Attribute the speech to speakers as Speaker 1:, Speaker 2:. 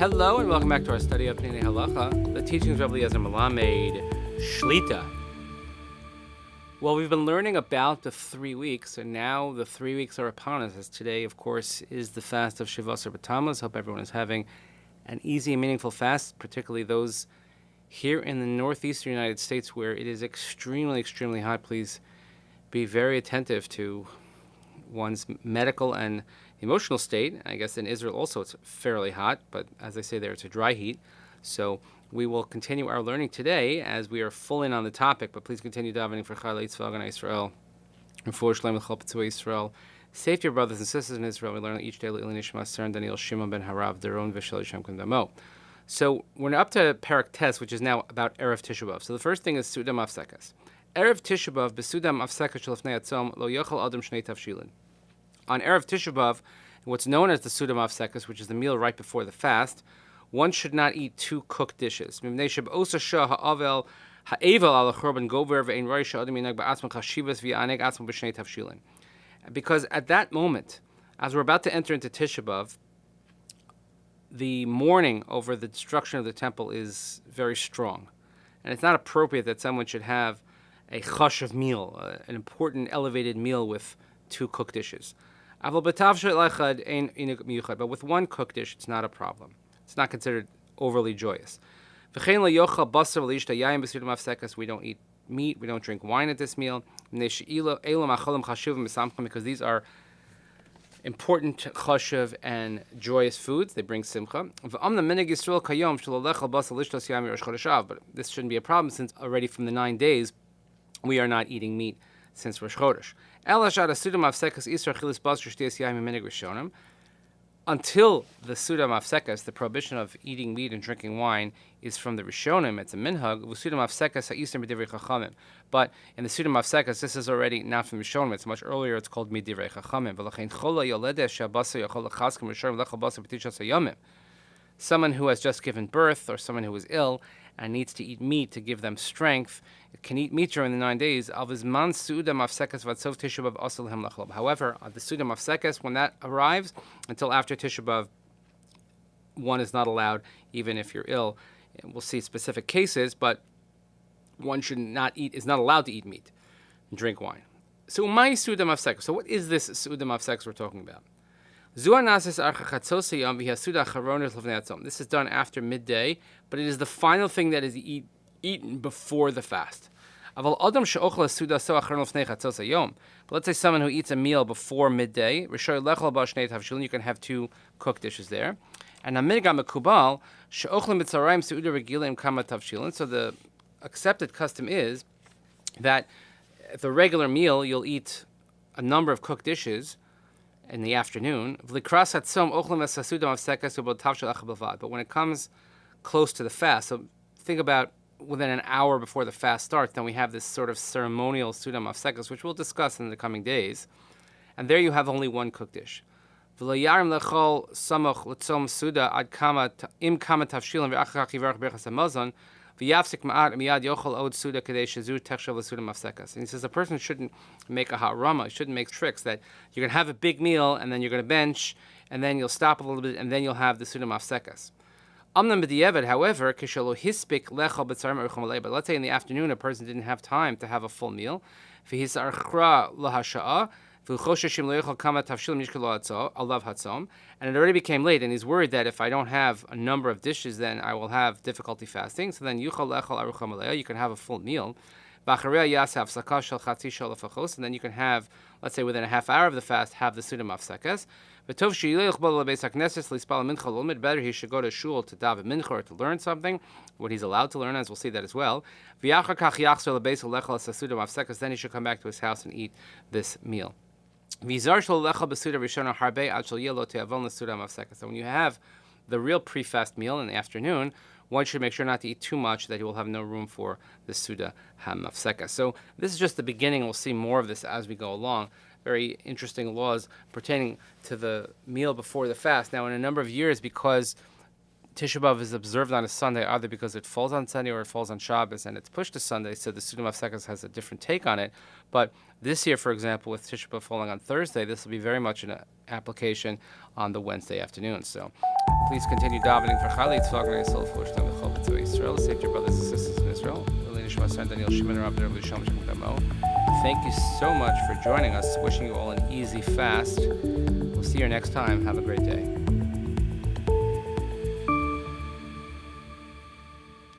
Speaker 1: Hello and welcome back to our study of Peninei Halacha, the teachings of Rabbi Eliezer Melamed, Shlita. Well, we've been learning about the 3 weeks, and now the 3 weeks are upon us, as today, of course, is the fast of Shivasar B'Tammuz. Hope everyone is having an easy and meaningful fast, particularly those here in the northeastern United States where it is extremely, extremely hot. Please be very attentive to one's medical and emotional state. I guess in Israel also it's fairly hot, but as I say there, it's a dry heat. So we will continue our learning today as we are full in on the topic, but please continue davening for Chayalei Tzva Haganah Yisrael and for Shalom L'Chol P'tzuvei Yisrael. Save your brothers and sisters in Israel. We learn each day L'Ilui Nishmat Seren Daniel Shimon ben Harav Daron V'Shel Yishem Kum Damo. So we're up to Parak Tes, which is now about Erev Tisha B'Av. So the first thing is Seudah Hamafesket. Erev Tisha B'Av b'Seudah Hamafesket shel Lefnei Hatzom lo yochel adam shnei tavshilin. On Erev Tisha B'Av, what's known as the Seudah Hamafesket, which is the meal right before the fast, one should not eat 2 cooked dishes. Because at that moment, as we're about to enter into Tisha B'Av, the mourning over the destruction of the temple is very strong. And it's not appropriate that someone should have a chashav meal, an important elevated meal with 2 cooked dishes. But with 1 cooked dish, it's not a problem. It's not considered overly joyous. We don't eat meat, we don't drink wine at this meal, because these are important chashav and joyous foods. They bring simcha. But this shouldn't be a problem, since already from the 9 days, we are not eating meat since Rosh Chodesh. Until the Seudah Hamafesket, the prohibition of eating meat and drinking wine is from the Rishonim. It's a minhag. But in the Seudah Hamafesket, this is already not from the Rishonim. It's much earlier. It's called Midivrei Chachamim. Someone who has just given birth or someone who is ill and needs to eat meat to give them strength can eat meat during the 9 days. However, on the Seudah Hamafesket, when that arrives, until after Tisha B'Av, one is not allowed, even if you're ill. We'll see specific cases, but one is not allowed to eat meat and drink wine. So, my Seudah Hamafesket. So, what is this Seudah Hamafesket we're talking about? This is done after midday, but it is the final thing that is eaten before the fast. But let's say someone who eats a meal before midday, you can have 2 cooked dishes there. And so the accepted custom is that at the regular meal, you'll eat a number of cooked dishes in the afternoon. But when it comes close to the fast, so think about within an hour before the fast starts, then we have this sort of ceremonial Seudah Hamafesket, which we'll discuss in the coming days. And there you have only 1 cooked dish. And he says the person shouldn't make a harama, shouldn't make tricks that you're going to have a big meal and then you're going to bench and then you'll stop a little bit and then you'll have the Seudah Hamafesket. However, but let's say in the afternoon a person didn't have time to have a full meal, and it already became late, and he's worried that if I don't have a number of dishes, then I will have difficulty fasting. So then you can have a full meal. And then you can have, let's say within a half hour of the fast, have the Seudah Hamafesket. Better he should go to shul to daven mincha or to learn something, what he's allowed to learn, as we'll see that as well. Then he should come back to his house and eat this meal. So when you have the real pre-fast meal in the afternoon, one should make sure not to eat too much, that you will have no room for the Seudah Hamafesket. So this is just the beginning. We'll see more of this as we go along. Very interesting laws pertaining to the meal before the fast. Now, in a number of years, because Tisha B'Av is observed on a Sunday either because it falls on Sunday or it falls on Shabbos and it's pushed to Sunday, so the Seudah Hamafesket has a different take on it. But this year, for example, with Tisha B'Av falling on Thursday, this will be very much an application on the Wednesday afternoon. So please continue davening for Chali Tzvah Yisrael for Shlom B'Chol Israel. Save your brothers and sisters in Israel. Thank you so much for joining us. Wishing you all an easy fast. We'll see you next time. Have a great day.